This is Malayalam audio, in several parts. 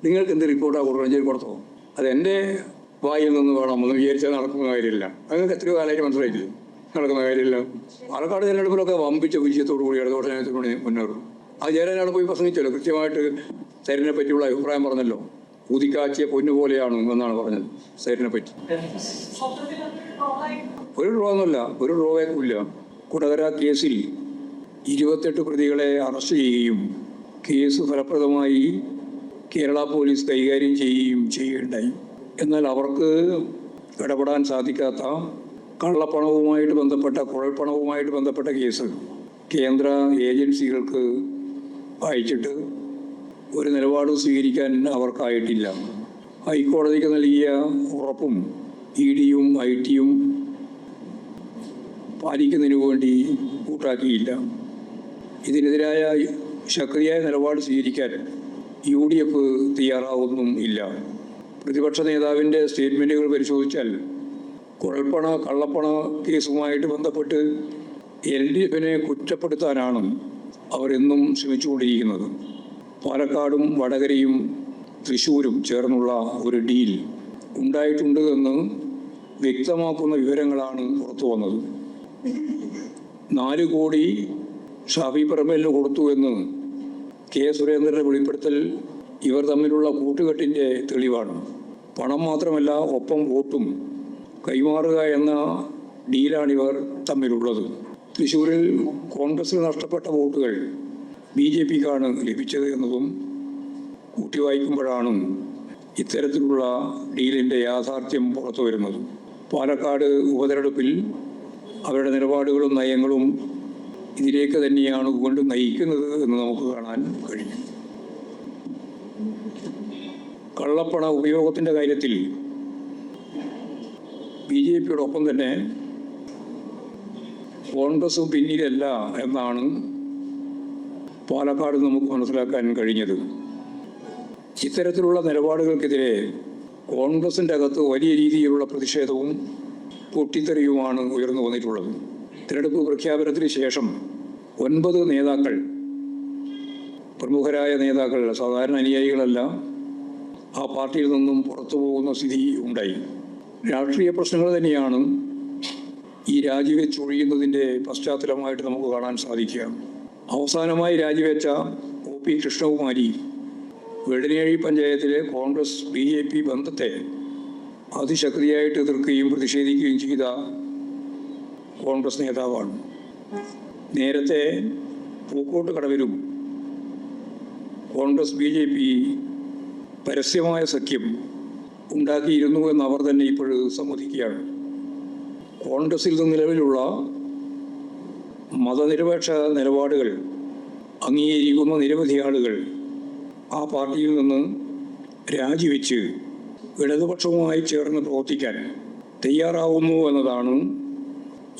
നിങ്ങൾക്ക് എന്ത് റിപ്പോർട്ടാണ് കൊടുക്കണം, ചെയ്ത് കൊടുത്തോ. അതെൻ്റെ വായിൽ നിന്ന് വേണം എന്ന് വിചാരിച്ചാൽ നടക്കുന്ന കാര്യമില്ല. നിങ്ങൾക്ക് എത്രയോ കാലമായിട്ട് മനസ്സിലായിട്ടില്ല, നടക്കുന്ന കാര്യമില്ല. പാലക്കാട് തിരഞ്ഞെടുപ്പിലൊക്കെ വമ്പിച്ച വിജയത്തോടു കൂടി ഇടതുപക്ഷ ജനാധിപത്യത്തിന് മുന്നേറും. ആ ജയരാജ് പോയി പ്രസംഗിച്ചല്ലോ, കൃത്യമായിട്ട് സൈരിനെ പറ്റിയുള്ള അഭിപ്രായം പറഞ്ഞല്ലോ. ഊതിക്കാച്ചിയ പൊന്നുപോലെയാണ് എന്നാണ് പറഞ്ഞത് സൈരിനെ പറ്റി. ഒരു ഡ്രോന്നല്ല, ഒരു ഡ്രോവേക്കില്ല. കുടകര കേസിൽ 28 പ്രതികളെ അറസ്റ്റ് ചെയ്യുകയും കേസ് ഫലപ്രദമായി കേരള പോലീസ് കൈകാര്യം ചെയ്യുകയും ചെയ്യുകയുണ്ടായി. എന്നാൽ അവർക്ക് ഇടപെടാൻ സാധിക്കാത്ത കള്ളപ്പണവുമായിട്ട് ബന്ധപ്പെട്ട, കുഴൽപ്പണവുമായിട്ട് ബന്ധപ്പെട്ട കേസ് കേന്ദ്ര ഏജൻസികൾക്ക് അയച്ചിട്ട് ഒരു നിലപാട് സ്വീകരിക്കാൻ അവർക്കായിട്ടില്ല. ഹൈക്കോടതിക്ക് നൽകിയ ഉറപ്പും EDയും IT-യും പാലിക്കുന്നതിനു വേണ്ടി കൂട്ടാക്കിയില്ല. ഇതിനെതിരായ ശക്തിയായ നിലപാട് സ്വീകരിക്കാൻ UDF തയ്യാറാവുന്നും ഇല്ല. പ്രതിപക്ഷ നേതാവിൻ്റെ സ്റ്റേറ്റ്മെൻറ്റുകൾ പരിശോധിച്ചാൽ കുഴൽപ്പണ കള്ളപ്പണ കേസുമായിട്ട് ബന്ധപ്പെട്ട് LDFനെ കുറ്റപ്പെടുത്താനാണ് അവരെന്നും ശ്രമിച്ചുകൊണ്ടിരിക്കുന്നത്. പാലക്കാടും വടകരയും തൃശ്ശൂരും ചേർന്നുള്ള ഒരു ഡീൽ ഉണ്ടായിട്ടുണ്ട് എന്ന് വ്യക്തമാക്കുന്ന വിവരങ്ങളാണ് പുറത്തു വന്നത്. 4 കോടി ഷാഫി പറമ്പലിന് കൊടുത്തു എന്ന് K. സുരേന്ദ്രൻ്റെ വെളിപ്പെടുത്തൽ ഇവർ തമ്മിലുള്ള കൂട്ടുകെട്ടിൻ്റെ തെളിവാണ്. പണം മാത്രമല്ല, ഒപ്പം വോട്ടും കൈമാറുക എന്ന ഡീലാണിവർ തമ്മിലുള്ളത്. തൃശ്ശൂരിൽ കോൺഗ്രസിന് നഷ്ടപ്പെട്ട വോട്ടുകൾ BJPക്കാണ് ലഭിച്ചത് എന്നതും കൂട്ടി വായിക്കുമ്പോഴാണ് ഇത്തരത്തിലുള്ള ഡീലിൻ്റെ യാഥാർത്ഥ്യം പുറത്തു വരുന്നത്. പാലക്കാട് ഉപതെരഞ്ഞെടുപ്പിൽ അവരുടെ നിലപാടുകളും നയങ്ങളും ഇതിലേക്ക് തന്നെയാണ് വീണ്ടും നയിക്കുന്നത് എന്ന് നമുക്ക് കാണാൻ കഴിയും. കള്ളപ്പണ ഉപയോഗത്തിൻ്റെ കാര്യത്തിൽ BJPയോടൊപ്പം തന്നെ കോൺഗ്രസും പിന്നിലല്ല എന്നാണ് പാലക്കാട് നമുക്ക് മനസ്സിലാക്കാൻ കഴിഞ്ഞത്. ഇത്തരത്തിലുള്ള നിലപാടുകൾക്കെതിരെ കോൺഗ്രസിൻ്റെ അകത്ത് വലിയ രീതിയിലുള്ള പ്രതിഷേധവും പൊട്ടിത്തെറിയുമാണ് ഉയർന്നു വന്നിട്ടുള്ളത്. തിരഞ്ഞെടുപ്പ് പ്രഖ്യാപനത്തിന് ശേഷം 9 നേതാക്കൾ, പ്രമുഖരായ നേതാക്കൾ, സാധാരണ അനുയായികളല്ല, ആ പാർട്ടിയിൽ നിന്നും പുറത്തു പോകുന്ന സ്ഥിതി ഉണ്ടായി. രാഷ്ട്രീയ പ്രശ്നങ്ങൾ തന്നെയാണ് ഈ രാജിവെച്ചൊഴിയുന്നതിൻ്റെ പശ്ചാത്തലമായിട്ട് നമുക്ക് കാണാൻ സാധിക്കുക. അവസാനമായി രാജിവെച്ച OP കൃഷ്ണകുമാരി വെള്ളരിയഴി പഞ്ചായത്തിലെ കോൺഗ്രസ് BJP ബന്ധത്തെ അതിശക്തിയായിട്ട് എതിർക്കുകയും പ്രതിഷേധിക്കുകയും ചെയ്ത കോൺഗ്രസ് നേതാവാണ്. നേരത്തെ പൂക്കോട്ട് കടവിലും കോൺഗ്രസ് BJP പരസ്യമായ സഖ്യം ഉണ്ടാക്കിയിരുന്നു എന്ന് അവർ തന്നെ ഇപ്പോഴും സമ്മതിക്കുകയാണ്. കോൺഗ്രസിൽ നിലവിലുള്ള മതനിരപേക്ഷ നിലപാടുകൾ അംഗീകരിക്കുന്ന നിരവധി ആളുകൾ ആ പാർട്ടിയിൽ നിന്ന് രാജിവെച്ച് ഇടതുപക്ഷവുമായി ചേർന്ന് പ്രവർത്തിക്കാൻ തയ്യാറാവുന്നു എന്നതാണ്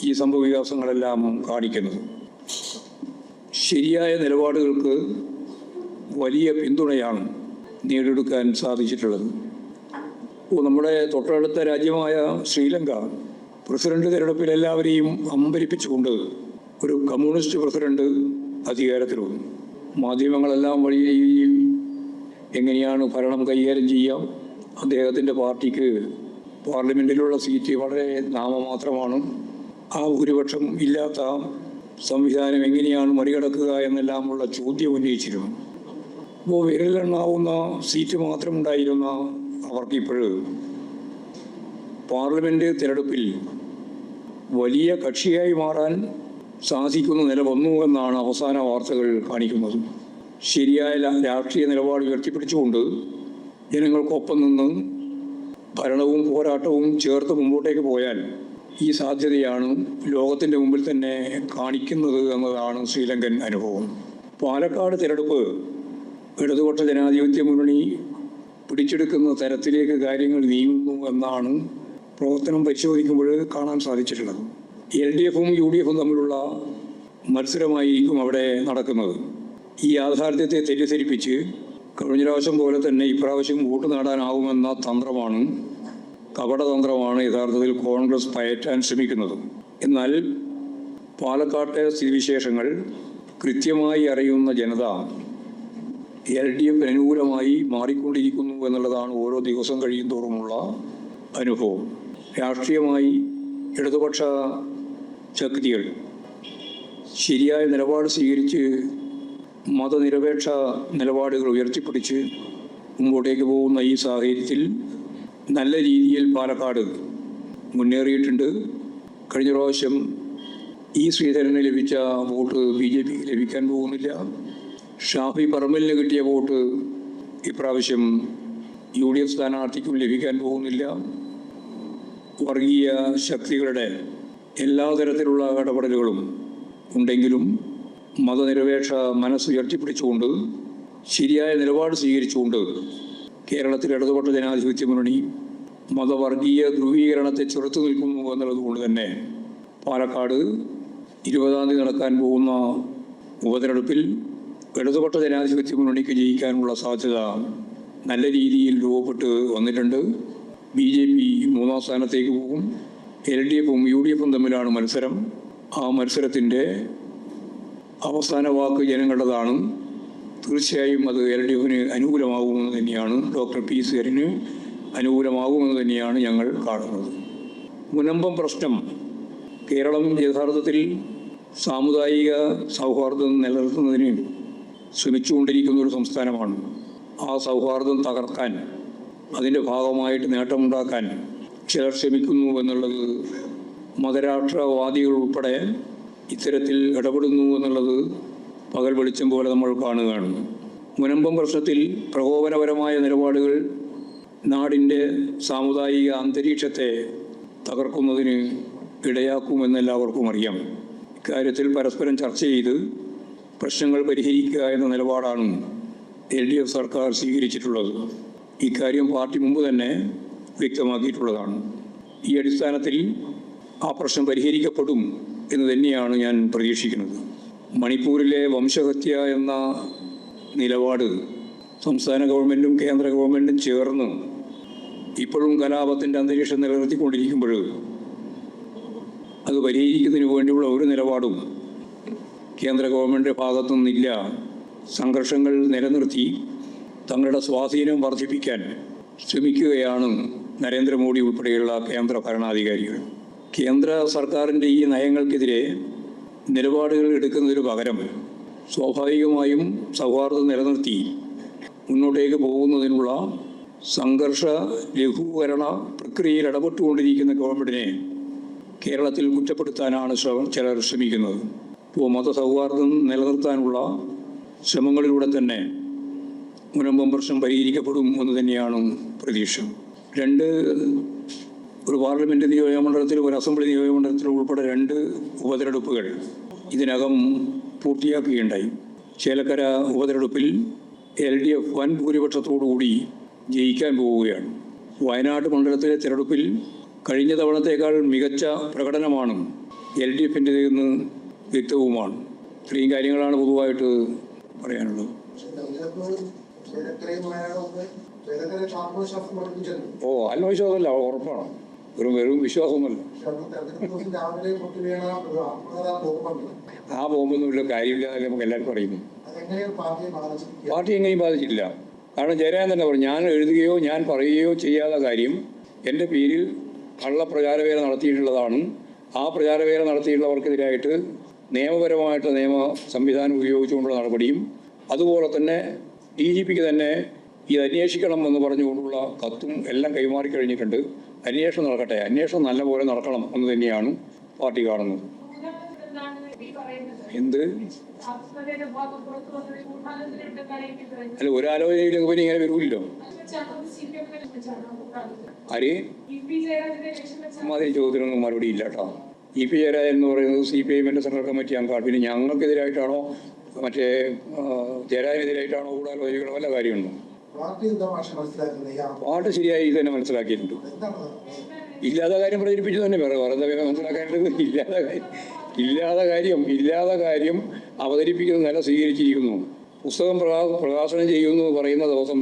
ഈ സംഭവവികാസങ്ങളെല്ലാം കാണിക്കുന്നത്. ശരിയായ നിലപാടുകൾക്ക് വലിയ പിന്തുണയാണ് നേടിയെടുക്കാൻ സാധിച്ചിട്ടുള്ളത്. നമ്മുടെ തൊട്ടടുത്ത രാജ്യമായ ശ്രീലങ്ക പ്രസിഡന്റ് തിരഞ്ഞെടുപ്പിൽ എല്ലാവരെയും അമ്പരിപ്പിച്ചുകൊണ്ട് ഒരു കമ്മ്യൂണിസ്റ്റ് പ്രസിഡന്റ് അധികാരത്തിൽ വന്നു. മാധ്യമങ്ങളെല്ലാം വലിയ രീതിയിൽ എങ്ങനെയാണ് ഭരണം കൈകാര്യം ചെയ്യാം, അദ്ദേഹത്തിൻ്റെ പാർട്ടിക്ക് പാർലമെൻറ്റിലുള്ള സീറ്റ് വളരെ നാമമാത്രമാണ്, ആ ഭൂരിപക്ഷം ഇല്ലാത്ത സംവിധാനം എങ്ങനെയാണ് മറികടക്കുക എന്നെല്ലാമുള്ള ചോദ്യം ഉന്നയിച്ചിരുന്നു. അപ്പോൾ വിരലിലെണ്ണാവുന്ന സീറ്റ് മാത്രമുണ്ടായിരുന്ന അവർക്കിപ്പോഴ് പാർലമെൻറ്റ് തിരഞ്ഞെടുപ്പിൽ വലിയ കക്ഷിയായി മാറാൻ സാധിക്കുന്ന നില വന്നു എന്നാണ് അവസാന വാർത്തകൾ കാണിക്കുന്നത്. ശരിയായ രാഷ്ട്രീയ നിലപാട് ഉയർത്തിപ്പിടിച്ചുകൊണ്ട് ജനങ്ങൾക്കൊപ്പം നിന്ന് ഭരണവും പോരാട്ടവും ചേർത്ത് മുമ്പോട്ടേക്ക് പോയാൽ ഈ സാധ്യതയാണ് ലോകത്തിൻ്റെ മുമ്പിൽ തന്നെ കാണിക്കുന്നത് എന്നതാണ് ശ്രീലങ്കൻ അനുഭവം. പാലക്കാട് തിരഞ്ഞെടുപ്പ് ഇടതുപക്ഷ ജനാധിപത്യ മുന്നണി പിടിച്ചെടുക്കുന്ന തരത്തിലേക്ക് കാര്യങ്ങൾ നീങ്ങുന്നു എന്നാണ് പ്രവർത്തനം പരിശോധിക്കുമ്പോൾ കാണാൻ സാധിച്ചിട്ടുള്ളത്. LDFും UDFും തമ്മിലുള്ള മത്സരമായിരിക്കും അവിടെ നടക്കുന്നത്. ഈ യാഥാർത്ഥ്യത്തെ തെറ്റിദ്ധരിപ്പിച്ച് കഴിഞ്ഞ പ്രാവശ്യം പോലെ തന്നെ ഇപ്രാവശ്യം വോട്ട് നേടാനാവുമെന്ന തന്ത്രമാണ്, കപടതന്ത്രമാണ് യഥാർത്ഥത്തിൽ കോൺഗ്രസ് പയറ്റാൻ ശ്രമിക്കുന്നത്. എന്നാൽ പാലക്കാട്ടെ സ്ഥിതിവിശേഷങ്ങൾ കൃത്യമായി അറിയുന്ന ജനത LDF അനുകൂലമായി മാറിക്കൊണ്ടിരിക്കുന്നു എന്നുള്ളതാണ് ഓരോ ദിവസം കഴിയും തോറുമുള്ള അനുഭവം. രാഷ്ട്രീയമായി ഇടതുപക്ഷ ശക്തികൾ ശരിയായ നിലപാട് സ്വീകരിച്ച് മതനിരപേക്ഷ നിലപാടുകൾ ഉയർത്തിപ്പിടിച്ച് മുമ്പോട്ടേക്ക് പോകുന്ന ഈ സാഹചര്യത്തിൽ നല്ല രീതിയിൽ പാലക്കാട് മുന്നേറിയിട്ടുണ്ട്. കഴിഞ്ഞ പ്രാവശ്യം ശ്രീധരന് ലഭിച്ച വോട്ട് BJPക്ക് ലഭിക്കാൻ പോകുന്നില്ല. ഷാഫി പറമ്പലിന് കിട്ടിയ വോട്ട് ഇപ്രാവശ്യം UDF സ്ഥാനാർത്ഥിക്കും ലഭിക്കാൻ പോകുന്നില്ല. വർഗീയ ശക്തികളുടെ എല്ലാ തരത്തിലുള്ള ഇടപെടലുകളും ഉണ്ടെങ്കിലും മതനിരപേക്ഷ മനസ്സുയർത്തിപ്പിടിച്ചുകൊണ്ട് ശരിയായ നിലപാട് സ്വീകരിച്ചുകൊണ്ട് കേരളത്തിൽ ഇടതുപക്ഷ ജനാധിപത്യ മുന്നണി മതവർഗീയ ധ്രുവീകരണത്തെ ചെറുത്തു നിൽക്കുന്നു എന്നുള്ളതുകൊണ്ട് തന്നെ പാലക്കാട് 20-ാം തീയതി നടക്കാൻ പോകുന്ന ഉപതെരഞ്ഞെടുപ്പിൽ ഇടതുപക്ഷ ജനാധിപത്യ മുന്നണിക്ക് ജയിക്കാനുള്ള സാധ്യത നല്ല രീതിയിൽ രൂപപ്പെട്ട് വന്നിട്ടുണ്ട്. BJP 3-ാം സ്ഥാനത്തേക്ക് പോകും. LDFും UDFും തമ്മിലാണ് മത്സരം. ആ മത്സരത്തിൻ്റെ അവസാന വാക്ക് ജനങ്ങളുടേതാണ്. തീർച്ചയായും അത് LDFിന് അനുകൂലമാകുമെന്ന് തന്നെയാണ്, ഡോക്ടർ P. ശ്രീധരന് അനുകൂലമാകുമെന്ന് തന്നെയാണ് ഞങ്ങൾ കാണുന്നത്. മുനമ്പം പ്രശ്നം കേരളം യഥാർത്ഥത്തിൽ സാമുദായിക സൗഹാർദ്ദം നിലനിർത്തുന്നതിന് ശ്രമിച്ചുകൊണ്ടിരിക്കുന്ന ഒരു സംസ്ഥാനമാണ്. ആ സൗഹാർദ്ദം തകർക്കാൻ, അതിൻ്റെ ഭാഗമായിട്ട് നേട്ടമുണ്ടാക്കാൻ ചിലർ ശ്രമിക്കുന്നു എന്നുള്ളത് മതരാഷ്ട്രവാദികൾ ഉൾപ്പെടെ ഇത്തരത്തിൽ ഇടപെടുന്നു എന്നുള്ളത് പകൽ വെളിച്ചം പോലെ നമ്മൾ കാണുകയാണ്. മുനമ്പം പ്രശ്നത്തിൽ പ്രകോപനപരമായ നിലപാടുകൾ നാടിൻ്റെ സാമുദായിക അന്തരീക്ഷത്തെ തകർക്കുന്നതിന് ഇടയാക്കുമെന്നെല്ലാവർക്കും അറിയാം. ഇക്കാര്യത്തിൽ പരസ്പരം ചർച്ച ചെയ്ത് പ്രശ്നങ്ങൾ പരിഹരിക്കുക എന്ന നിലപാടാണ് LDF സർക്കാർ സ്വീകരിച്ചിട്ടുള്ളത്. ഇക്കാര്യം പാർട്ടി മുമ്പ് തന്നെ വ്യക്തമാക്കിയിട്ടുള്ളതാണ്. ഈ അടിസ്ഥാനത്തിൽ ആ പ്രശ്നം പരിഹരിക്കപ്പെടും എന്ന് തന്നെയാണ് ഞാൻ പ്രതീക്ഷിക്കുന്നത്. മണിപ്പൂരിലെ വംശഹത്യ എന്ന നിലപാട് സംസ്ഥാന ഗവൺമെൻറ്റും കേന്ദ്ര ഗവൺമെൻറ്റും ചേർന്ന് ഇപ്പോഴും കലാപത്തിൻ്റെ അന്തരീക്ഷം നിലനിർത്തിക്കൊണ്ടിരിക്കുമ്പോൾ അത് പരിഹരിക്കുന്നതിന് വേണ്ടിയുള്ള ഒരു നിലപാടും കേന്ദ്ര ഗവൺമെൻറ് ഭാഗത്തു നിന്നില്ല. സംഘർഷങ്ങൾ നിലനിർത്തി തങ്ങളുടെ സ്വാധീനം വർദ്ധിപ്പിക്കാൻ ശ്രമിക്കുകയാണ് നരേന്ദ്രമോദി ഉൾപ്പെടെയുള്ള കേന്ദ്ര ഭരണാധികാരികൾ. കേന്ദ്ര സർക്കാരിൻ്റെ ഈ നയങ്ങൾക്കെതിരെ നിലപാടുകൾ എടുക്കുന്നതിന് പകരം സ്വാഭാവികമായും സൗഹാർദ്ദം നിലനിർത്തി മുന്നോട്ടേക്ക് പോകുന്നതിനുള്ള സംഘർഷ ലഘൂകരണ പ്രക്രിയയിൽ ഇടപെട്ടുകൊണ്ടിരിക്കുന്ന ഗവൺമെൻറ്റിനെ കേരളത്തിൽ കുറ്റപ്പെടുത്താനാണ് ചിലർ ശ്രമിക്കുന്നത്. ഇപ്പോൾ മതസൗഹാർദ്ദം നിലനിർത്താനുള്ള ശ്രമങ്ങളിലൂടെ തന്നെ മുനമ്പം പ്രശ്നം പരിഹരിക്കപ്പെടും എന്ന് തന്നെയാണ് പ്രതീക്ഷ. ഒരു പാർലമെൻറ്റ് നിയോജകമണ്ഡലത്തിൽ, ഒരു അസംബ്ലി നിയോജകമണ്ഡലത്തിൽ ഉൾപ്പെടെ 2 ഉപതെരഞ്ഞെടുപ്പുകൾ ഇതിനകം പൂർത്തിയാക്കുകയുണ്ടായി. ചേലക്കര ഉപതെരഞ്ഞെടുപ്പിൽ LDF വൻ ഭൂരിപക്ഷത്തോടുകൂടി ജയിക്കാൻ പോവുകയാണ്. വയനാട് മണ്ഡലത്തിലെ തെരഞ്ഞെടുപ്പിൽ കഴിഞ്ഞ തവണത്തേക്കാൾ മികച്ച പ്രകടനമാണ് LDFിൻ്റെതെന്ന് വ്യക്തവുമാണ്. ഇത്രയും കാര്യങ്ങളാണ് പൊതുവായിട്ട് പറയാനുള്ളത്. ആത്മവിശ്വാസമല്ല, ഉറപ്പാണ്. വെറും വിശ്വാസമൊന്നുമല്ല. ആ ബോംബൊന്നുമില്ല, കാര്യമില്ല എന്നല്ലേ നമുക്ക് എല്ലാവർക്കും അറിയുന്നു. പാർട്ടി എങ്ങനെയും ബാധിച്ചിട്ടില്ല. കാരണം ജയരാജൻ തന്നെ പറഞ്ഞു, ഞാൻ എഴുതുകയോ ഞാൻ പറയുകയോ ചെയ്യാത്ത കാര്യം എൻ്റെ പേരിൽ കള്ളപ്രചാരവേല നടത്തിയിട്ടുള്ളതാണ്. ആ പ്രചാരവേല നടത്തിയിട്ടുള്ളവർക്കെതിരായിട്ട് നിയമപരമായിട്ടുള്ള നിയമ സംവിധാനം ഉപയോഗിച്ചുകൊണ്ടുള്ള നടപടിയും, അതുപോലെ തന്നെ DGPക്ക് തന്നെ ഇത് അന്വേഷിക്കണം എന്ന് പറഞ്ഞുകൊണ്ടുള്ള കത്തും എല്ലാം കൈമാറി കഴിഞ്ഞിട്ടുണ്ട്. അന്വേഷണം നടക്കട്ടെ, അന്വേഷണം നല്ലപോലെ നടക്കണം എന്ന് തന്നെയാണ് പാർട്ടി കാണുന്നത്. എന്ത് അല്ല, ഒരാലോചനയിലേക്ക് പിന്നെ ഇങ്ങനെ വരൂല്ലോ. ആര് അതിന് ചോദ്യത്തിനൊന്നും മറുപടി ഇല്ല കേട്ടോ. EP ജയരാജൻ എന്ന് പറയുന്നത് CPIഎമ്മിൻ്റെ സെൻട്രൽ കമ്മിറ്റി അംഗമാണ്. പിന്നെ ഞങ്ങൾക്കെതിരായിട്ടാണോ മറ്റേ ജയരാജനെതിരായിട്ടാണോ ഗൂഢാലോചനകളോ വല്ല കാര്യമുണ്ടോ? പാർട്ടി ശരിയായി ഇത് തന്നെ മനസ്സിലാക്കിയിട്ടുണ്ട്. ഇല്ലാത്ത കാര്യം പ്രചരിപ്പിച്ചു തന്നെ വേറെ മനസ്സിലാക്കാനായിട്ട് ഇല്ലാത്ത കാര്യം അവതരിപ്പിക്കുന്ന നില സ്വീകരിച്ചിരിക്കുന്നു. പുസ്തകം പ്രകാശനം ചെയ്യുന്നു പറയുന്ന ദിവസം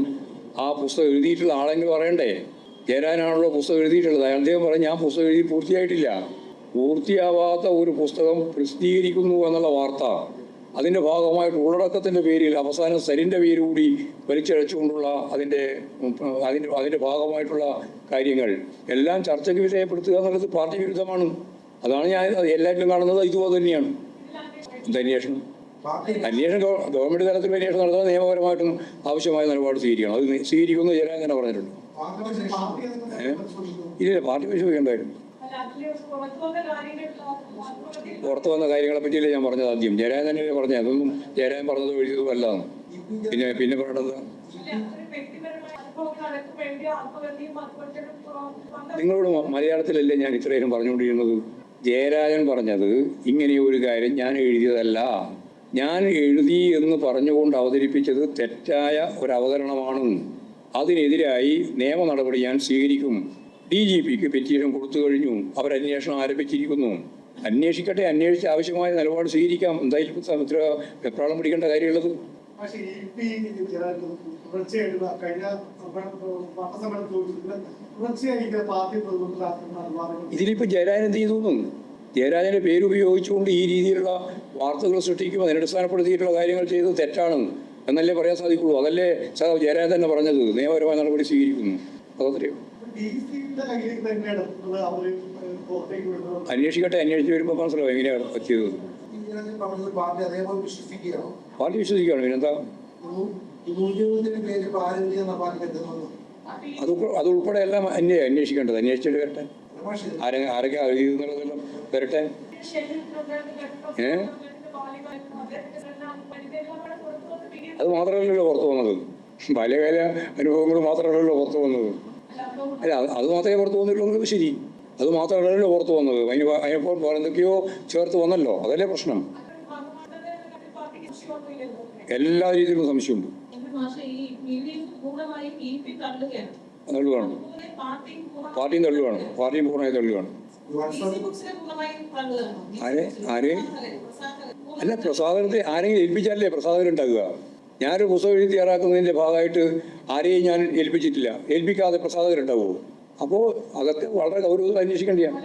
ആ പുസ്തകം എഴുതിയിട്ടുള്ള ആളെങ്കിലും പറയണ്ടേ? ജയരാജനാണല്ലോ പുസ്തകം എഴുതിയിട്ടുള്ളത്. അദ്ദേഹം പറഞ്ഞ് ഞാൻ പുസ്തകം എഴുതി പൂർത്തിയായിട്ടില്ല. പൂർത്തിയാവാത്ത ഒരു പുസ്തകം പ്രസിദ്ധീകരിക്കുന്നു എന്നുള്ള വാർത്ത അതിൻ്റെ ഭാഗമായിട്ട് ഉള്ളടക്കത്തിൻ്റെ പേരിൽ അവസാനം സരിൻ്റെ പേര് കൂടി വലിച്ചഴച്ചുകൊണ്ടുള്ള അതിൻ്റെ ഭാഗമായിട്ടുള്ള കാര്യങ്ങൾ എല്ലാം ചർച്ചയ്ക്ക് വിധേയപ്പെടുത്തുക എന്നുള്ളത് പാർട്ടി വിരുദ്ധമാണ്. അതാണ് ഞാൻ എല്ലാറ്റിലും കാണുന്നത് ഇതുപോലെ തന്നെയാണ്. അന്വേഷണം ഗവൺമെൻറ് തലത്തിൽ അന്വേഷണം നടത്താൻ നിയമപരമായിട്ടും ആവശ്യമായ നിലപാട് സ്വീകരിക്കണം. അത് സ്വീകരിക്കുമെന്ന് ജയരാജൻ തന്നെ പറഞ്ഞിട്ടുണ്ട്. ഇല്ല, പാർട്ടി പരിശോധിക്കേണ്ടായിരുന്നു. പുറത്തു വന്ന കാര്യങ്ങളെ പറ്റിയല്ലേ ഞാൻ പറഞ്ഞത് ആദ്യം. ജയരാജൻ തന്നെയല്ലേ പറഞ്ഞത്. അതൊന്നും ജയരാജൻ പറഞ്ഞത് എഴുതിയതും അല്ലാന്ന്. പിന്നെ പറയേണ്ടത് നിങ്ങളോട് മലയാളത്തിലല്ലേ ഞാൻ ഇത്രയും പറഞ്ഞുകൊണ്ടിരുന്നത്. ജയരാജൻ പറഞ്ഞത് ഇങ്ങനെയൊരു കാര്യം ഞാൻ എഴുതിയതല്ല, ഞാൻ എഴുതി എന്ന് പറഞ്ഞുകൊണ്ട് അവതരിപ്പിച്ചത് തെറ്റായ ഒരു അവതരണമാണ്. അതിനെതിരായി നിയമ നടപടി ഞാൻ സ്വീകരിക്കും. DGPക്ക് പെറ്റീഷൻ കൊടുത്തു കഴിഞ്ഞു. അവരന്വേഷണം ആരംഭിച്ചിരിക്കുന്നു. അന്വേഷിക്കട്ടെ, അന്വേഷിച്ച് ആവശ്യമായ നിലപാട് സ്വീകരിക്കാം. എന്തായാലും ഇത്ര വെപ്രാളം പിടിക്കേണ്ട കാര്യമുള്ളത്. ഇതിലിപ്പോൾ ജയരാജൻ എന്ത് ചെയ്തു? ജയരാജൻ്റെ പേരുപയോഗിച്ചുകൊണ്ട് ഈ രീതിയിലുള്ള വാർത്തകൾ സൃഷ്ടിക്കും, അതിനടിസ്ഥാനപ്പെടുത്തിയിട്ടുള്ള കാര്യങ്ങൾ ചെയ്തത് തെറ്റാണ് എന്നല്ലേ പറയാൻ സാധിക്കുള്ളൂ. അതല്ലേ ജയരാജൻ തന്നെ പറഞ്ഞത്. നിയമപരമായ നടപടി സ്വീകരിക്കുന്നു. അതത്രയും അന്വേഷിക്കട്ടെ, അന്വേഷിച്ച് വരുമ്പോൾ മനസ്സിലാവും എങ്ങനെയാണ് എത്തിയത്. പാർട്ടി വിശ്വസിക്കുകയാണ്. പിന്നെന്താ? അത് ഉൾപ്പെടെ എല്ലാം അന്വേഷിക്കേണ്ടത്. അന്വേഷിച്ചിട്ട് വരട്ടെ. ആരൊക്കെ എന്നുള്ളതെല്ലാം വരട്ടെ. അത് മാത്രമല്ലല്ലോ പുറത്തു വന്നത്. ബാല്യകാല അനുഭവങ്ങൾ മാത്രമല്ലല്ലോ പുറത്തു വന്നത്. അല്ല, അത് മാത്രമേ പുറത്തു വന്നിട്ടുള്ളൂ. ശരി, അത് മാത്രമല്ലല്ലോ പുറത്തു വന്നത്. അതിനിപ്പോൾ എന്തൊക്കെയോ ചേർത്ത് വന്നല്ലോ. അതല്ലേ പ്രശ്നം. എല്ലാ രീതിയിലും സംശയമുണ്ട്. തള്ളുകയാണ്. പാർട്ടിയും തള്ളുകയാണ്. പാർട്ടിയും പൂർണ്ണമായി തള്ളുകയാണ്. ആരെ അല്ല, പ്രസാദനത്തെ ആരെങ്കിലും ഏൽപ്പിച്ചാലല്ലേ പ്രസാദനം ഉണ്ടാകുക. ഞാനൊരു പുസ്തകം എഴുതി തയ്യാറാക്കുന്നതിൻ്റെ ഭാഗമായിട്ട് ആരെയും ഞാൻ ഏൽപ്പിച്ചിട്ടില്ല. ഏൽപ്പിക്കാതെ പ്രസാദകരുണ്ടാവുമോ? അപ്പോൾ അതൊക്കെ വളരെ ഗൗരവത്തിൽ അന്വേഷിക്കേണ്ടിയാണ്.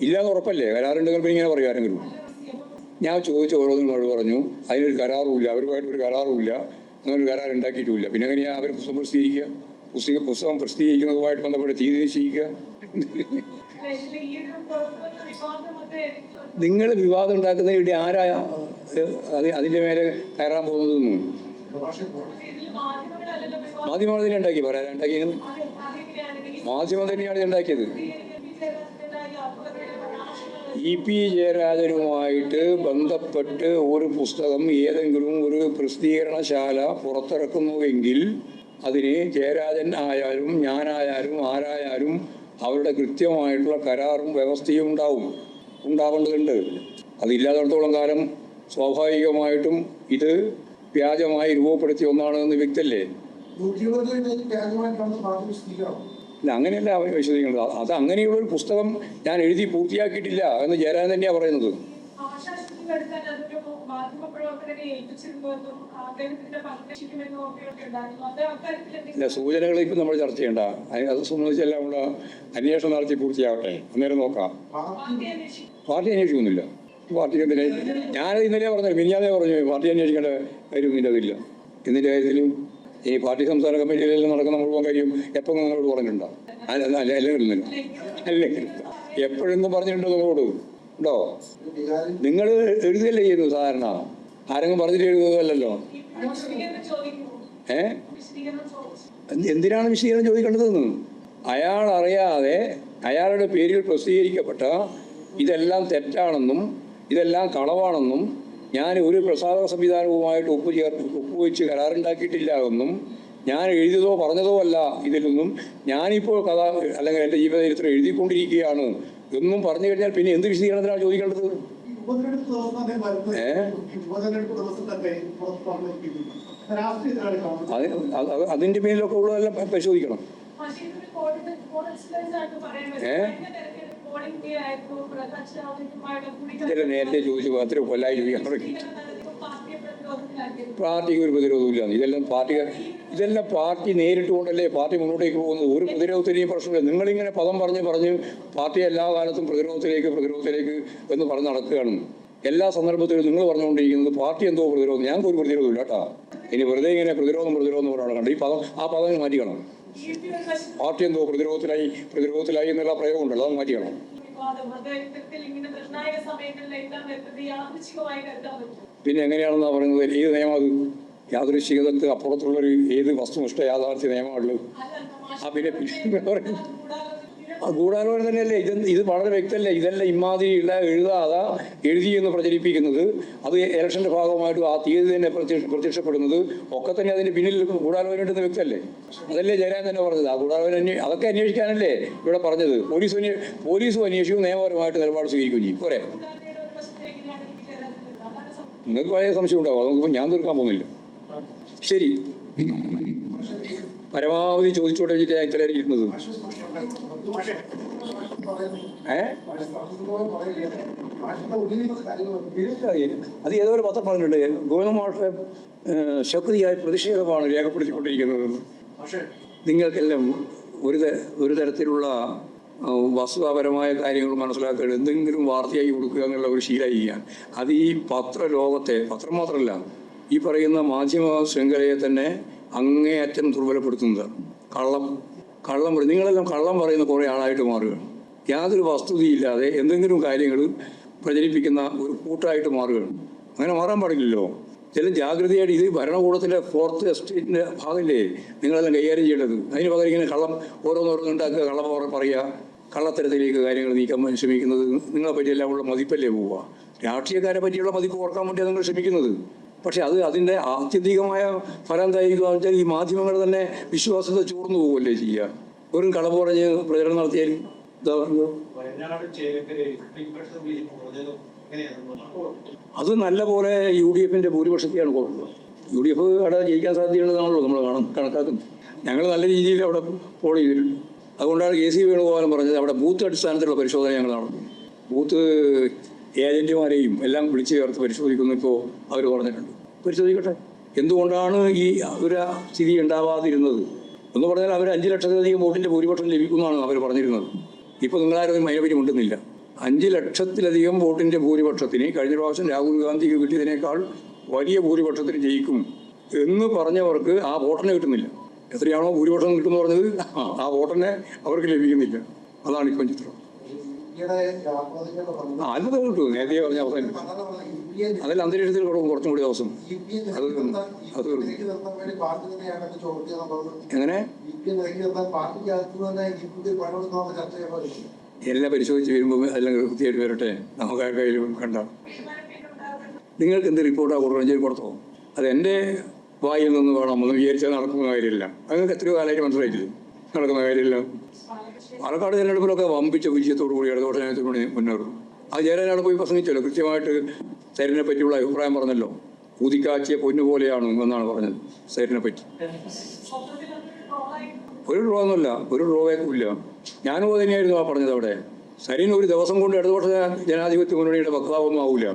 ഇല്ലാന്ന് ഉറപ്പല്ലേ? കരാറുണ്ടെങ്കിൽ പിന്നെ ഇങ്ങനെ പറയും ആരെങ്കിലും. ഞാൻ ചോദിച്ച ഓരോന്നും അവർ പറഞ്ഞു അതിനൊരു കരാറുമില്ല, അവരുമായിട്ടൊരു കരാറുമില്ല, അങ്ങനൊരു കരാർ ഉണ്ടാക്കിയിട്ടുമില്ല. പിന്നെ എങ്ങനെയാണ് അവർ പുസ്തകം പ്രസിദ്ധീകരിക്കുക? പുസ്തകം പ്രസിദ്ധീകരിക്കുന്നതുമായിട്ട് ബന്ധപ്പെട്ട് തീയതി നിശ്ചയിക്കുക. നിങ്ങൾ വിവാദം ഉണ്ടാക്കുന്ന ഇവിടെ ആരാ അതിൻ്റെ മേലെ കയറാൻ പോകുന്നതെന്നും മാധ്യമങ്ങൾ തന്നെ ഉണ്ടാക്കി. പറയാൻ ഉണ്ടാക്കിയത് മാധ്യമം തന്നെയാണ് ഉണ്ടാക്കിയത്. EP ജയരാജനുമായിട്ട് ബന്ധപ്പെട്ട് ഒരു പുസ്തകം ഏതെങ്കിലും ഒരു പ്രസിദ്ധീകരണശാല പുറത്തിറക്കുന്നുവെങ്കിൽ അതിന് ജയരാജൻ ആയാലും ഞാനായാലും ആരായാലും അവരുടെ കൃത്യമായിട്ടുള്ള കരാറും വ്യവസ്ഥയും ഉണ്ടാവേണ്ടതുണ്ട്. അതില്ലാത്തടത്തോളം കാലം സ്വാഭാവികമായിട്ടും ഇത് വ്യാജമായി രൂപപ്പെടുത്തിയ ഒന്നാണെന്ന് വ്യക്തല്ലേ. ഇല്ല, അങ്ങനെയല്ല അവർ വിശ്വസിക്കുന്നത്. അത് അങ്ങനെയുള്ളൊരു പുസ്തകം ഞാൻ എഴുതി പൂർത്തിയാക്കിയിട്ടില്ല എന്ന് ജയരാജൻ തന്നെയാണ് പറയുന്നത്. ഇല്ല, സൂചനകൾ ഇപ്പം നമ്മൾ ചർച്ച ചെയ്യണ്ട. അത് സംബന്ധിച്ചെല്ലാം ഉള്ള അന്വേഷണം നടത്തി പൂർത്തിയാവട്ടെ, അന്നേരം നോക്കാം. പാർട്ടി അന്വേഷിക്കുന്നില്ല. പാർട്ടി എന്തിനെ? ഞാനത് ഇന്നലെ പറഞ്ഞു, മിനിഞ്ഞാന്നേ പറഞ്ഞു പാർട്ടി അന്വേഷിക്കേണ്ട കാര്യമൊന്നും അതില്ല. ഇതിൻ്റെ കാര്യത്തിലും ഈ പാർട്ടി സംസ്ഥാന കമ്മിറ്റിയിലെല്ലാം നടക്കുന്ന മുഴുവൻ കാര്യം എപ്പോൾ നിങ്ങളോട് പറഞ്ഞിട്ടുണ്ടോ? അല്ലെങ്കിൽ എപ്പോഴെങ്കിലും പറഞ്ഞിട്ടുണ്ടോ നിങ്ങളോട്? ഉണ്ടോ? നിങ്ങൾ എഴുതുകയല്ലേ ചെയ്യുന്നത് സാധാരണ. ആരെങ്കിലും പറഞ്ഞിട്ട് എഴുതുന്നതല്ലോ. എന്തിനാണ് വിശദീകരണം ചോദിക്കേണ്ടതെന്ന്? അയാൾ അറിയാതെ അയാളുടെ പേരിൽ പ്രസിദ്ധീകരിക്കപ്പെട്ട ഇതെല്ലാം തെറ്റാണെന്നും ഇതെല്ലാം കളവാണെന്നും ഞാൻ ഒരു പ്രസാധക സംവിധാനവുമായിട്ട് ഒപ്പുവെച്ച് കരാറുണ്ടാക്കിയിട്ടില്ല എന്നും ഞാൻ എഴുതിയതോ പറഞ്ഞതോ അല്ല ഇതിലൊന്നും ഞാനിപ്പോൾ കഥ അല്ലെങ്കിൽ എൻ്റെ ജീവചരിത്രം എഴുതിക്കൊണ്ടിരിക്കുകയാണ് എന്നും പറഞ്ഞു കഴിഞ്ഞാൽ പിന്നെ എന്ത് വിശദീകരണത്തിനാണ് ചോദിക്കേണ്ടത്? അതിൻ്റെ പേരിലൊക്കെ ഉള്ളതെല്ലാം പരിശോധിക്കണം. ഇതെല്ലാം നേരത്തെ ചോദിച്ചു, അത്ര കൊല്ലായി ചോദിക്കാൻ തുടങ്ങി. പാർട്ടിക്ക് ഒരു പ്രതിരോധമില്ല. ഇതെല്ലാം പാർട്ടി നേരിട്ടുകൊണ്ടല്ലേ പാർട്ടി മുന്നോട്ടേക്ക് പോകുന്നത്. ഒരു പ്രതിരോധത്തിനെയും പ്രശ്നമില്ല. നിങ്ങളിങ്ങനെ പദം പറഞ്ഞ് പാർട്ടി എല്ലാ കാലത്തും പ്രതിരോധത്തിലേക്ക് എന്ന് പറഞ്ഞ് നടക്കുകയാണ്. എല്ലാ സന്ദർഭത്തിലും നിങ്ങൾ പറഞ്ഞുകൊണ്ടിരിക്കുന്നത് പാർട്ടി എന്തോ പ്രതിരോധം. ഞങ്ങൾക്ക് ഒരു പ്രതിരോധമില്ല കേട്ടോ. ഇനി വെറുതെ ഇങ്ങനെ പ്രതിരോധം എന്ന് പറയുന്നത് കണ്ട് ഈ പദം ആ പദം മാറ്റിക്കണം. പാർട്ടി എന്തോ പ്രതിരോധത്തിലായി എന്നുള്ള പ്രയോഗം ഉണ്ടല്ലോ, അത് മാറ്റിക്കണം. പിന്നെ എങ്ങനെയാണെന്നാ പറയുന്നത്? ഏത് നിയമം അത്? യാദൃശ്ചികതക്ക് അപ്പുറത്തുള്ളൊരു ഏത് വസ്തുനിഷ്ഠ യാഥാർത്ഥ്യ നിയമമാണുള്ളത്? പിന്നെ ഗൂഢാലോചന തന്നെയല്ലേ ഇത് വളരെ വ്യക്തമല്ലേ? ഇതല്ല ഇമാതിരിയുള്ള എഴുതാതെ എഴുതി എന്ന് പ്രചരിപ്പിക്കുന്നത്, അത് ഇലക്ഷൻ്റെ ഭാഗമായിട്ട് ആ തീയതി തന്നെ പ്രത്യക്ഷപ്പെടുന്നത് ഒക്കെ തന്നെ അതിൻ്റെ പിന്നിൽ ഗൂഢാലോചന ഉണ്ടെന്ന് വ്യക്തമല്ലേ? അതല്ലേ ജയരാജൻ തന്നെ പറഞ്ഞത്. ആ ഗൂഢാലോചന അതൊക്കെ അന്വേഷിക്കാനല്ലേ ഇവിടെ പറഞ്ഞത്. പോലീസും അന്വേഷിക്കും, നിയമപരമായിട്ട് നിലപാട് സ്വീകരിക്കുകയും ചെയ്യും. പോരെ? നിങ്ങൾക്ക് വളരെ സംശയം ഉണ്ടാവും. അതൊന്നും ഞാൻ തീർക്കാൻ പോകുന്നില്ല. ശരി, പരമാവധി ചോദിച്ചോട്ടെ വെച്ചിട്ട് ഞാൻ ഇത്ര ഇരുന്നത്. അത് ഏതോ ഒരു പത്രം പറഞ്ഞിട്ടുണ്ട്, ഗോവിന്ദമാഷെ ശക്തിയായി പ്രതിഷേധമാണ് രേഖപ്പെടുത്തിക്കൊണ്ടിരിക്കുന്നത്. നിങ്ങൾക്കെല്ലാം ഒരു തരത്തിലുള്ള വസ്തുതാപരമായ കാര്യങ്ങൾ മനസ്സിലാക്കുക, എന്തെങ്കിലും വാർത്തയായി കൊടുക്കുക എന്നുള്ള ഒരു ശീലമായി. അത് ഈ പത്രലോകത്തെ, പത്രം മാത്രമല്ല ഈ പറയുന്ന മാധ്യമ ശൃംഖലയെ തന്നെ അങ്ങേയറ്റം ദുർബലപ്പെടുത്തുന്നതാണ്. കള്ളം നിങ്ങളെല്ലാം കള്ളം പറയുന്ന കുറേ ആളായിട്ട് മാറുകയാണ്. യാതൊരു വസ്തുതയില്ലാതെ എന്തെങ്കിലും കാര്യങ്ങൾ പ്രചരിപ്പിക്കുന്ന ഒരു കൂട്ടായിട്ട് മാറുകയാണ്. അങ്ങനെ മാറാൻ പാടില്ലല്ലോ. ചില ജാഗ്രതയായിട്ട് ഇത് ഭരണകൂടത്തിൻ്റെ ഫോർത്ത് എസ്റ്റേറ്റിൻ്റെ ഭാഗമല്ലേ നിങ്ങളെല്ലാം കൈകാര്യം ചെയ്യേണ്ടത്. അതിന് പകരം ഇങ്ങനെ ഓരോന്നുണ്ടാക്കുക, കള്ളം പറയുക, കള്ളത്തരത്തിലേക്ക് കാര്യങ്ങൾ നീക്കാൻ ശ്രമിക്കുന്നത് നിങ്ങളെ പറ്റിയെല്ലാം ഉള്ള മതിപ്പല്ലേ പോവുക. രാഷ്ട്രീയക്കാരെ പറ്റിയുള്ള മതിപ്പ് ഓർക്കാൻ വേണ്ടിയാണ് നിങ്ങൾ ശ്രമിക്കുന്നത്. പക്ഷെ അതിൻ്റെ ആത്യന്തികമായ ഫലം എന്തായിരിക്കുക വെച്ചാൽ ഈ മാധ്യമങ്ങൾ തന്നെ വിശ്വാസത്തെ ചോർന്നു പോവുകയല്ലേ ചെയ്യുക. വെറും കളവ് പറഞ്ഞ് പ്രചരണം നടത്തിയാൽ എന്താ പറഞ്ഞത്? അത് നല്ല പോലെ UDFിൻ്റെ ഭൂരിപക്ഷത്തെയാണ് കൊടുക്കുന്നത്. UDF അവിടെ ജയിക്കാൻ സാധ്യതയുള്ളതാണല്ലോ നമ്മൾ കണക്കാക്കുന്നത്. ഞങ്ങൾ നല്ല രീതിയിൽ അവിടെ പോൾ ചെയ്തിട്ടുണ്ട്. അതുകൊണ്ടാണ് KC വേണുഗോപാലൻ പറഞ്ഞത് അവിടെ ബൂത്ത് അടിസ്ഥാനത്തിലുള്ള പരിശോധന ഞങ്ങൾ നടത്തും. ബൂത്ത് ഏജന്റുമാരെയും എല്ലാം വിളിച്ചു ചേർത്ത് പരിശോധിക്കുന്നു ഇപ്പോൾ അവർ പറഞ്ഞിട്ടുണ്ട്. പരിശോധിക്കട്ടെ, എന്തുകൊണ്ടാണ് ഈ ഒരു സ്ഥിതി ഉണ്ടാവാതിരുന്നത് എന്ന് പറഞ്ഞാൽ അവർ 5 ലക്ഷത്തിലധികം വോട്ടിൻ്റെ ഭൂരിപക്ഷം ലഭിക്കുന്നതാണ് അവർ പറഞ്ഞിരുന്നത്. ഇപ്പോൾ നിങ്ങളാരും അതിനെപ്പറ്റി മിണ്ടുന്നില്ല. 5 ലക്ഷത്തിലധികം വോട്ടിൻ്റെ ഭൂരിപക്ഷത്തിന് കഴിഞ്ഞ പ്രാവശ്യം രാഹുൽ ഗാന്ധിക്ക് കിട്ടിയതിനേക്കാൾ വലിയ ഭൂരിപക്ഷത്തിന് ജയിക്കും എന്ന് പറഞ്ഞവർക്ക് ആ വോട്ടിനെ കിട്ടുന്നില്ല. എത്രയാണോ ഭൂരിപക്ഷം കിട്ടുമെന്ന് പറഞ്ഞത് ആ വോട്ടിനെ അവർക്ക് ലഭിക്കുന്നില്ല. അതാണ് ഇപ്പം ചിത്രം. അത്ഭുതം കിട്ടും. നേരത്തെ പറഞ്ഞ അവസാനം അതല്ല അന്തരീക്ഷത്തിൽ കുറച്ചും കൂടി ദിവസം അത് എങ്ങനെ എല്ലാം പരിശോധിച്ച് വരുമ്പോൾ എല്ലാം കൃത്യമായിട്ട് വരട്ടെ. നമുക്ക് ആ കയ്യിൽ കണ്ട നിങ്ങൾക്ക് എന്ത് റിപ്പോർട്ടാണ് കൊടുക്കണം കൊടുത്തോ? അത് എൻ്റെ വായിൽ നിന്ന് വേണം എന്ന് വിചാരിച്ചാൽ നടക്കുന്ന കാര്യമില്ല. നിങ്ങൾക്ക് എത്രയോ കാലമായിട്ട് മനസ്സിലായിട്ടില്ല നടക്കുന്ന കാര്യമില്ല. പാലക്കാട് തിരഞ്ഞെടുപ്പിലൊക്കെ വമ്പിച്ച വിജയത്തോടു കൂടി ഇടതുപക്ഷത്തിന് മുന്നേറും. അത് ജയരാജാണ് പോയി പ്രസംഗിച്ചല്ലോ, കൃത്യമായിട്ട് സൈരിനെ പറ്റിയുള്ള അഭിപ്രായം പറഞ്ഞല്ലോ. ഊതിക്കാച്ചിയ പൊന്നു പോലെയാണ് എന്നാണ് പറഞ്ഞത് സൈരിനെ പറ്റി. ഒരു ഡ്രോന്നല്ല, ഒരു ഡ്രോവേക്കും ഇല്ല. ഞാനും തന്നെയായിരുന്നു ആ പറഞ്ഞത്. അവിടെ സരിൻ ഒരു ദിവസം കൊണ്ട് ഇടതുപക്ഷ ജനാധിപത്യ മുന്നണിയുടെ വക്താവൊന്നും ആവില്ല.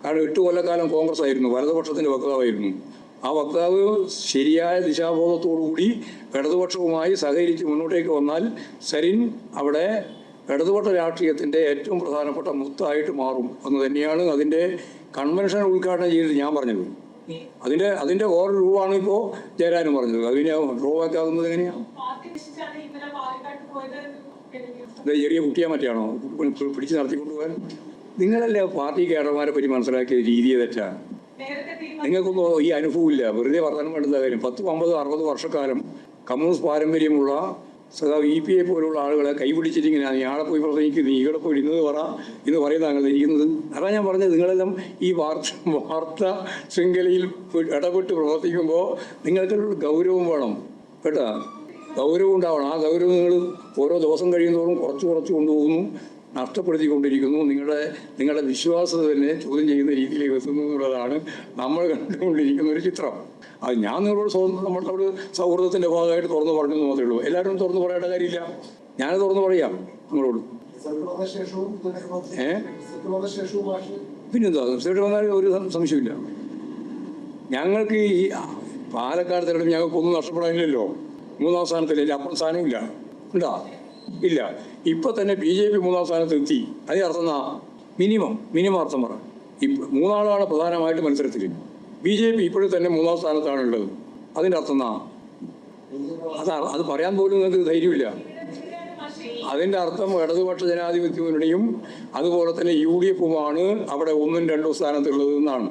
കാരണം 8 കൊല്ലക്കാലം കോൺഗ്രസ് ആയിരുന്നു, വലതുപക്ഷത്തിൻ്റെ വക്താവായിരുന്നു. ആ വക്താവ് ശരിയായ ദിശാബോധത്തോടുകൂടി ഇടതുപക്ഷവുമായി സഹകരിച്ച് മുന്നോട്ടേക്ക് വന്നാൽ സരിൻ അവിടെ ഇടതുപക്ഷ രാഷ്ട്രീയത്തിൻ്റെ ഏറ്റവും പ്രധാനപ്പെട്ട മുത്തായിട്ട് മാറും എന്ന് തന്നെയാണ് അതിൻ്റെ കൺവെൻഷൻ ഉദ്ഘാടനം ചെയ്തിട്ട് ഞാൻ പറഞ്ഞത്. അതിൻ്റെ ഓരോ രൂപമാണ് ഇപ്പോൾ ജയരാജനും പറഞ്ഞത്. അതിനെ ഡ്രോബാക്ക് ആകുന്നത് എങ്ങനെയാണ്? ചെറിയ കുട്ടിയെ മറ്റാണോ പിടിച്ച് നടത്തിക്കൊണ്ടുപോകാൻ? നിങ്ങളല്ലേ പാർട്ടി കേഡർമാരെ പറ്റി മനസ്സിലാക്കിയ രീതിയെ തെറ്റാണ്. നിങ്ങൾക്കൊന്നും ഈ അനുഭവമില്ല. വെറുതെ വർത്തമാനം വേണ്ടുന്ന കാര്യം. 10, 50, 60 വർഷക്കാലം കമ്മ്യൂണിസ്റ്റ് പാരമ്പര്യമുള്ള സഖാവ് EPA പോലുള്ള ആളുകളെ കൈപിടിച്ചിട്ടിങ്ങനെ ഇയാളെ പോയി പ്രസംഗിക്കുന്നു, ഈകളെ പോയി ഇന്ന് പറയുന്നത് അങ്ങനെ ഇരിക്കുന്നത്. അതാണ് ഞാൻ പറഞ്ഞത്. നിങ്ങളെല്ലാം ഈ വാർത്താ ശൃംഖലയിൽ ഇടപെട്ട് പ്രവർത്തിക്കുമ്പോൾ നിങ്ങൾക്കൊരു ഗൗരവം വേണം കേട്ടോ. ഗൗരവം ഉണ്ടാവണം. ആ ഗൗരവം നിങ്ങൾ ഓരോ ദിവസം കഴിയുന്നതോറും കുറച്ച് കൊണ്ടുപോകുന്നു, നഷ്ടപ്പെടുത്തിക്കൊണ്ടിരിക്കുന്നു. നിങ്ങളുടെ വിശ്വാസത തന്നെ ചോദ്യം ചെയ്യുന്ന രീതിയിലേക്ക് എത്തുന്നു എന്നുള്ളതാണ് നമ്മൾ കണ്ടുകൊണ്ടിരിക്കുന്ന ഒരു ചിത്രം. അത് ഞാൻ നമ്മളോട് സൗഹൃദത്തിൻ്റെ ഭാഗമായിട്ട് തുറന്നു പറഞ്ഞെന്ന് മാത്രമേ ഉള്ളൂ. എല്ലാവരും തുറന്നു പറയേണ്ട കാര്യമില്ല. ഞാനത് തുറന്നു പറയാം നിങ്ങളോട്. പിന്നെന്താ തീർച്ചയായിട്ടും വന്നാൽ ഒരു സംശയമില്ല. ഞങ്ങൾക്ക് ഈ പാലക്കാട് തിരഞ്ഞെടുപ്പ് ഞങ്ങൾക്കൊന്നും നഷ്ടപ്പെടാനില്ലല്ലോ. 3ാം സ്ഥാനത്തില്ല, അപ്പുറം സ്ഥാനമില്ല. ഉണ്ടാ ഇല്ല. ഇപ്പം തന്നെ BJP 3ാം സ്ഥാനത്ത് എത്തി. അതിന് അർത്ഥം മിനിമം അർത്ഥം പറ. മൂന്നാളാണ് പ്രധാനമായിട്ട് മത്സരത്തിൽ. BJP ഇപ്പോഴും തന്നെ 3-ാം സ്ഥാനത്താണുള്ളത്. അതിൻ്റെ അർത്ഥം അത് പറയാൻ പോലും നിങ്ങൾക്ക് ധൈര്യമില്ല. അതിൻ്റെ അർത്ഥം ഇടതുപക്ഷ ജനാധിപത്യ മുന്നണിയും അതുപോലെ തന്നെ UDF-ഉമാണ് അവിടെ 1ഉം 2ഉം സ്ഥാനത്തുള്ളത് എന്നാണ്.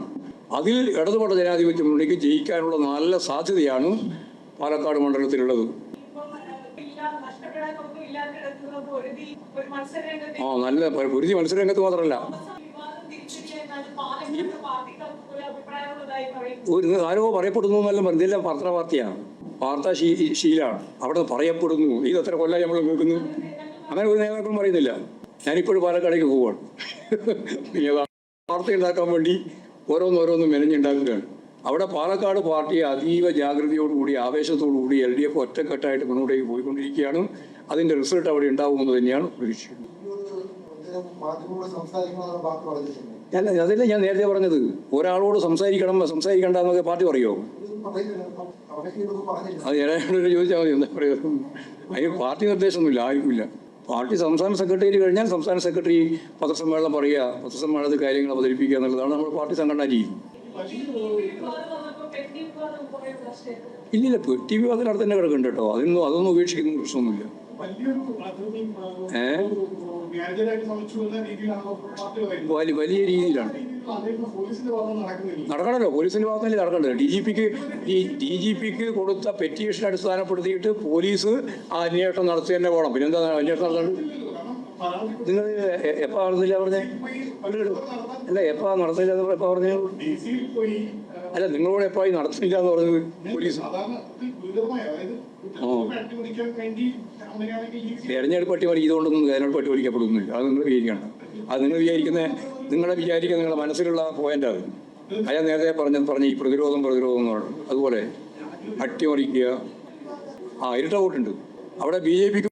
അതിൽ ഇടതുപക്ഷ ജനാധിപത്യ മുന്നണിക്ക് ജയിക്കാനുള്ള നല്ല സാധ്യതയാണ് പാലക്കാട് മണ്ഡലത്തിലുള്ളത്. നല്ല പൊരുതി മത്സരരംഗത്ത് മാത്രമല്ല, ആരോ പറയപ്പെടുന്നു എന്നെല്ലാം പറഞ്ഞില്ല. പാർട്ടിയാണ്, ശീലാണ്. അവിടെ പറയപ്പെടുന്നു. ഇത് എത്ര കൊല്ലം നമ്മൾ കേൾക്കുന്നു. അങ്ങനെ ഒരു നേതാക്കളും പറയുന്നില്ല. ഞാനിപ്പോഴും പാലക്കാടേക്ക് പോവുകയാണ്. വാർത്ത ഉണ്ടാക്കാൻ വേണ്ടി ഓരോന്നോരോന്നും മെനഞ്ഞുണ്ടാക്കുകയാണ്. അവിടെ പാലക്കാട് പാർട്ടി അതീവ ജാഗ്രതയോടുകൂടി ആവേശത്തോടുകൂടി LDF ഒറ്റക്കെട്ടായിട്ട് മുന്നോട്ടേക്ക് പോയിക്കൊണ്ടിരിക്കുകയാണ്. അതിൻ്റെ റിസൾട്ട് അവിടെ ഉണ്ടാവുമെന്ന് തന്നെയാണ് പ്രതീക്ഷിക്കുന്നത്. അതല്ലേ ഞാൻ നേരത്തെ പറഞ്ഞത്, ഒരാളോട് സംസാരിക്കണ്ട എന്നൊക്കെ പാർട്ടി പറയുമോ? അത് ഞാനോട് ചോദിച്ചാൽ മതി. എന്താ പറയുക, അതിന് പാർട്ടി നിർദ്ദേശമൊന്നുമില്ല, ആർക്കുമില്ല. പാർട്ടി സംസ്ഥാന സെക്രട്ടറി കഴിഞ്ഞാൽ സംസ്ഥാന സെക്രട്ടറി പത്രസമ്മേളനം പറയുക, പത്രസമ്മേളനത്തിൽ കാര്യങ്ങൾ അവതരിപ്പിക്കുക എന്നുള്ളതാണ് നമ്മുടെ പാർട്ടി സംഘടനാ രീതി. ഇല്ലില്ല, പെട്ടി വിവാദത്തിൽ അവിടെ തന്നെ കിടക്കുന്നുണ്ട് കേട്ടോ. അതൊന്നും ഉപേക്ഷിക്കുന്ന പ്രശ്നമൊന്നുമില്ല. വലിയ രീതിയിലാണ് നടക്കണല്ലോ. പോലീസിന്റെ ഭാഗത്തല്ലേ നടക്കേണ്ടത്. DGPക്ക് കൊടുത്ത പെറ്റീഷൻ അടിസ്ഥാനപ്പെടുത്തിയിട്ട് പോലീസ് ആ അന്വേഷണം നടത്തി തന്നെ പോകണം. പിന്നെന്താ അന്വേഷണം നടത്തേണ്ടത്? നിങ്ങൾ എപ്പോൾ നടന്നില്ല പറഞ്ഞേ? അല്ല, എപ്പോൾ നടത്തില്ല എന്ന് എപ്പോൾ പറഞ്ഞു? അല്ല, നിങ്ങളോട് എപ്പോൾ നടത്തുന്നില്ല എന്ന് പറഞ്ഞത് പോലീസ്? തെരഞ്ഞെടുപ്പ് അട്ടിമറി ഇതുകൊണ്ടൊന്നും തെരഞ്ഞെടുപ്പ് അട്ടിമറിക്കപ്പെടുന്നില്ല. അത് നിങ്ങൾ വിചാരിക്കണം. അത് നിങ്ങൾ വിചാരിക്കുന്ന നിങ്ങളുടെ മനസ്സിലുള്ള പോയിന്റ് അത്. അയാൾ നേരത്തെ പറഞ്ഞ ഈ പ്രതിരോധം എന്ന് പറഞ്ഞു. അതുപോലെ അട്ടിമറിക്കുക. ഇരട്ട വോട്ടുണ്ട് അവിടെ. BJPക്ക്